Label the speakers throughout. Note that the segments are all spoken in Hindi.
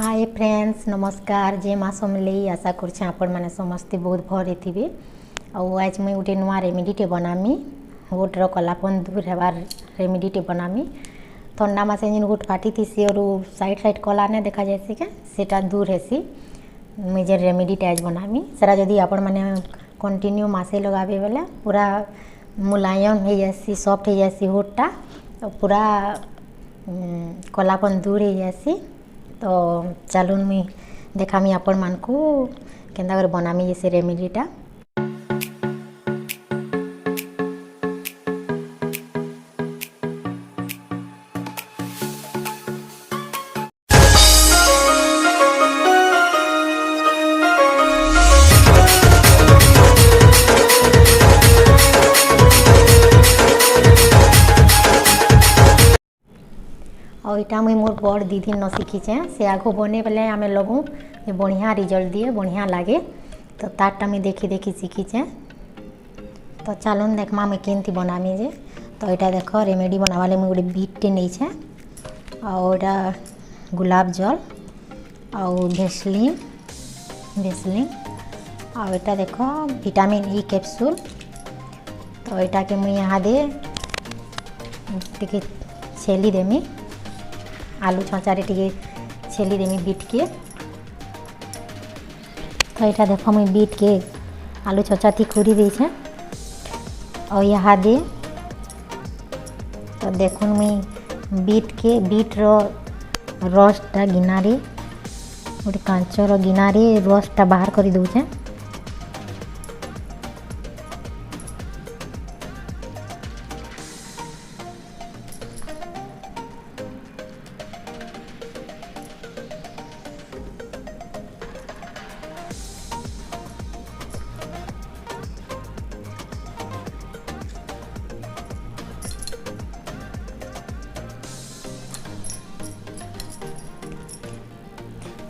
Speaker 1: हाय फ्रेंड्स नमस्कार जे माँ समले आशा कर आपण मैंने समस्ते बहुत भरे थे। आज मुझे गोटे नुआ रेमेडीटे बनामी गोटर कलापन दूर हेबार रेमेडीटे बनामी। ठंडा मासे जिन गोट फाटी थी और साइड साइड कला ने देखा जाए के सेटा दूर हेसी मुझे रेमेडीटे आज बनामी। सेटा जदि आपण मैंने कंटिन्यू मासे लगाबे बेले पूरा मुलायम हो जासी सॉफ्ट हो जासी होटटा तो पूरा कलापन दूर हो जासी। तो चलून मुई देखामी आपण मानकू केंदा कर बनामी जैसे रेमेडीटा। और इटा मुई मोर बड़ दीदी न शिखीचे से आगो बने बेले आम लगू ये बढ़िया रिजल्ट दिए बढ़िया लगे तो तारटा मुई देखी देखी शिखीचे। तो चलून देखमा मुई केमती बनामी जे। तो यहाँ देख रेमेडी बनावाले मुई गोटे बीटटे नहीं और गुलाब जल और भेसलिन और यहाँ देख विटामिन ई कैप्सूल। तो यहाँ के मुई यहाँ दे टिके छेली देमी आलू छचारे टिके छेली देमी बीट के। तो यहाँ देख मुई बीट के आलू छचा थी खुरी दी और यहाँ दे तो देखुन मुई बीट रो रसटा गिनारे गोटे कांचर गिनारे रसटा बाहर कर दूचे।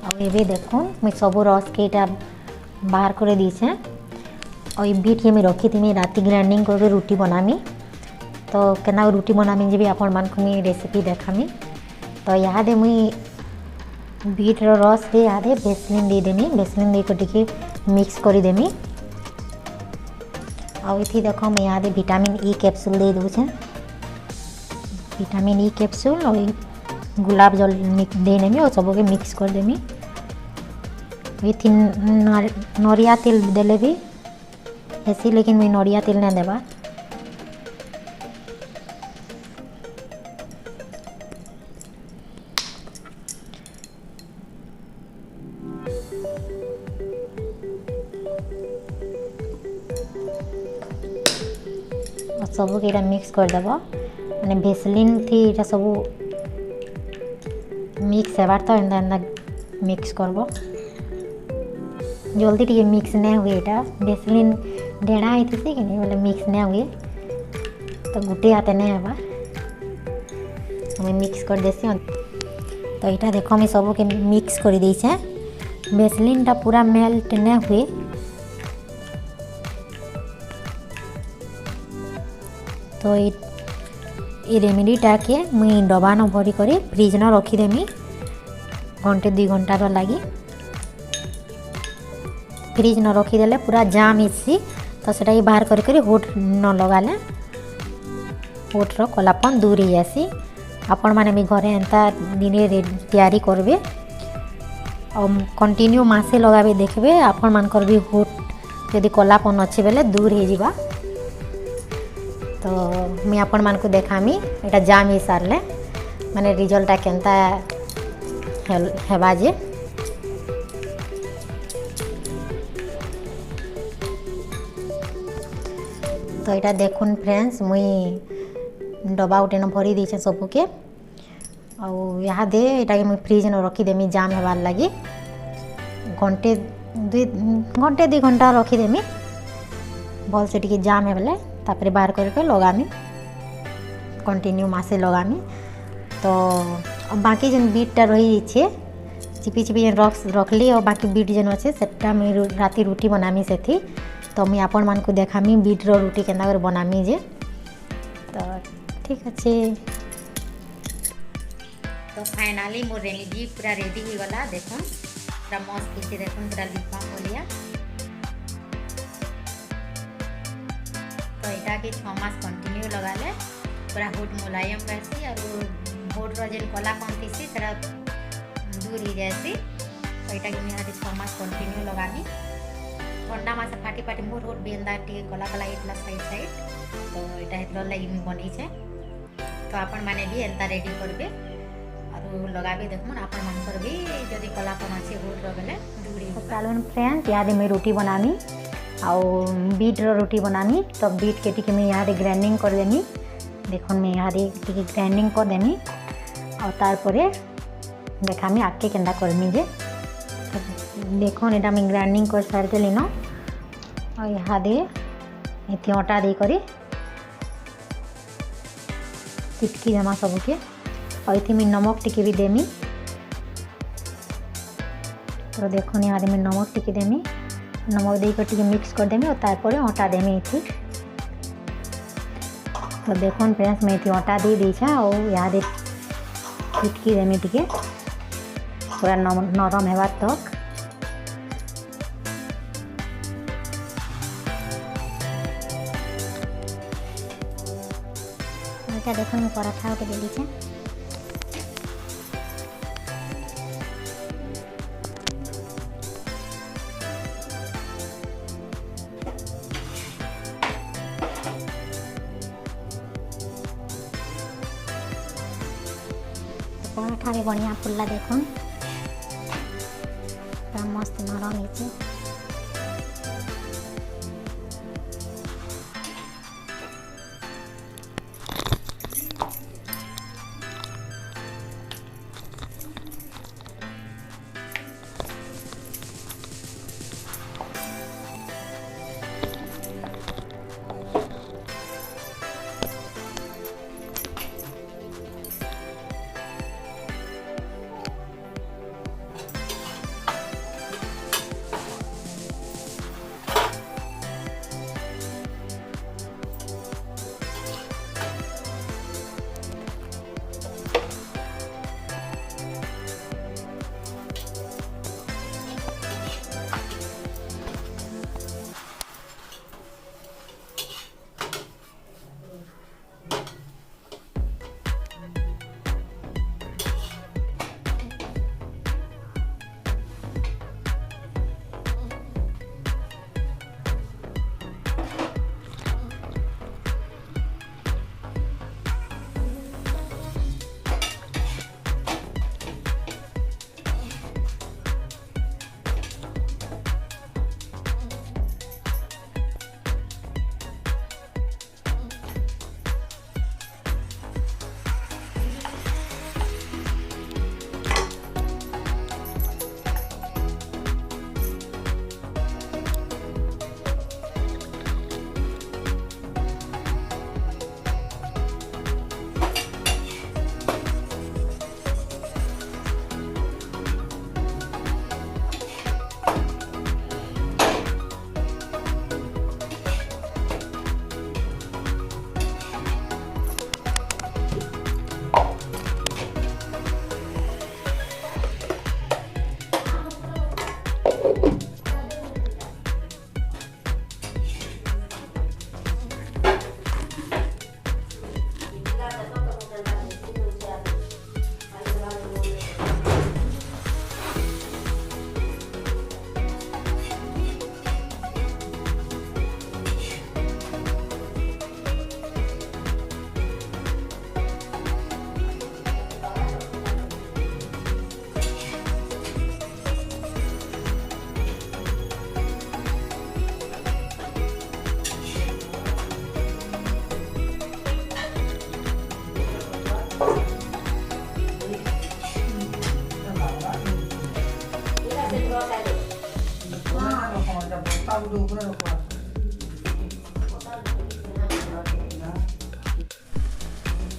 Speaker 1: और ये देखो मुझे सब रस के इटा बाहर कर दीचे और ये बीट ये रखी थी राति ग्राइंडिंग करके रुटी बनामी। तो केना रुटी बनामी जी भी आपण मान को मुई रेसिपी देखामी। तो यहाँ दे मुई बीट रो रस दे यहाँ दे भेसलिन दे देमी भेसलिन दे को टिके मिक्स कर देमी। और इथी देखो मैं यहाँ दे विटामिन ई कैप्सूल दे दूचे विटामिन ई कैप्सूल और गुलाब जल दे नेमी और सबके मिक्स कर देमी। विथ नरिया तेल देले भी ऐसी लेकिन मैं नरिया तेल नहीं देवा। और सबके इटा मिक्स कर देव माने भेसलिन थी इटा सब मिक्स हेबार तो एंदा एंदा मिक्स करबो जल्दी टिके मिक्स नहीं हुए यहाँ भेसलिन डेढ़ा होती कि नहीं बोले मिक्स नहीं हुए तो गुटे हाथ नहीं हेबा मैं मिक्स कर देसी। तो यहाँ देख मैं सब के मिक्स कर देछे भेसलिनटा पूरा मेल्ट नहीं हुए। तो ये रेमेडीटा के मुई डबा न भरी कर फ्रिज न रखीदेमी घंटे 2 घंटार लगी। फ्रिज न रखीदेले पूरा जाम इसी तो सेटा बाहर कर होट न लगाले होट्र कलापन दूर ही आसी। आपण मैंने भी घरे एंता दिने तैयारी करबे और कंटिन्यू मासे लगाबे देखबे आपण मानकर भी होट यदि कलापन अच्छे बेले दूर हो जावा। तो मुझे आपण मान को देखामी एटा जाम ही सारे माने रिजल्टा केनता हेबा जे। तो यहाँ देखुन फ्रेंड्स मुई डबा उठे न भरी दीचे सबके और यहाँ दे यहाँ मुई फ्रिज न रखीदेमी जाम हेबार लगी घंटे 2 घंटा रखीदेमी भल से टिके जाम हे बेले तापर बाहर करके लगामी कंटिन्यू मासे लगामी। तो बाकी जन बीटटा रही छे चिपी चिपी जन रखली और बाकी बीट जन अच्छे सेटा मुई राति रुटी बनामी से थी। तो मुई आपण मान को देखामी बीट रो रुटी केना कर बनामी जे। तो ठीक अच्छे तो फाइनाली मोर रेमेडी पूरा रेडी हो गला। देखुन पूरा मस्त पीछे देखुन पूरा लिप बाम बोलिया। तो यहाँ के 6 मास कंटिन्यू लगाले पूरा होठ मुलायम रहसी और होठ जेन कलापन थी दूर हो जाएसी। तो यहाँ के मुझे 6 मास कंटिन्यू लगानी। ठंडा मास फाटी फाटी मोर होठ भी एंदा टे कला कला इतला साइड तो यहाँ हेतर लगी बनी है। तो आपण मैंने भी एंता रेडी करबे और लगाबे देखुन आपण मानकर भी जदि कलापन अच्छे होठ रगले दूरी हो। चलो फ्रेंड्स यहाँ मैं रोटी बनानी आउ बीट रोटी बनानी। तो बीट के टी मैं यहाँ ग्राइंडिंग कर देनी। देखो मैं यहाँ टी ग्राइंडिंग कर देमी और तारपरे देखामी आगे केन्दा करमी जे। देखो यहाँ मैं ग्राइंडिंग कर सारी देली न और यहाँ दे ये अटा दे करी चिटकी देमा सबके और ये मैं नमक टिके भी देमी। तो देखो यहाँ मैं नमक टिके देमी नमक देकर टिके मिक्स कर देमी और तारपरे अटा देमी ये। तो देखो फ्रेंड्स मैं ये अटा दे दी और यहाँ दे चिटकी देमी टिके पूरा नरम हेबा तक। এটা দেখুন আমি পরাঠা ওকে দিয়ে দিচ্ছি। পরাঠারে বনিয়া ফুললা দেখুন মস্ত নরম হয়েছে।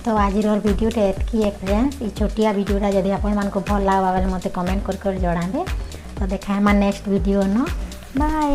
Speaker 1: तो आज भिडियोटा एतकी फ्रेंड्स ये छोटिया भिडियोटा जदि आपण मानको भल लागबा बेले मते कमेंट कर जणाबे। तो देखा नेक्स्ट वीडियो न बाय।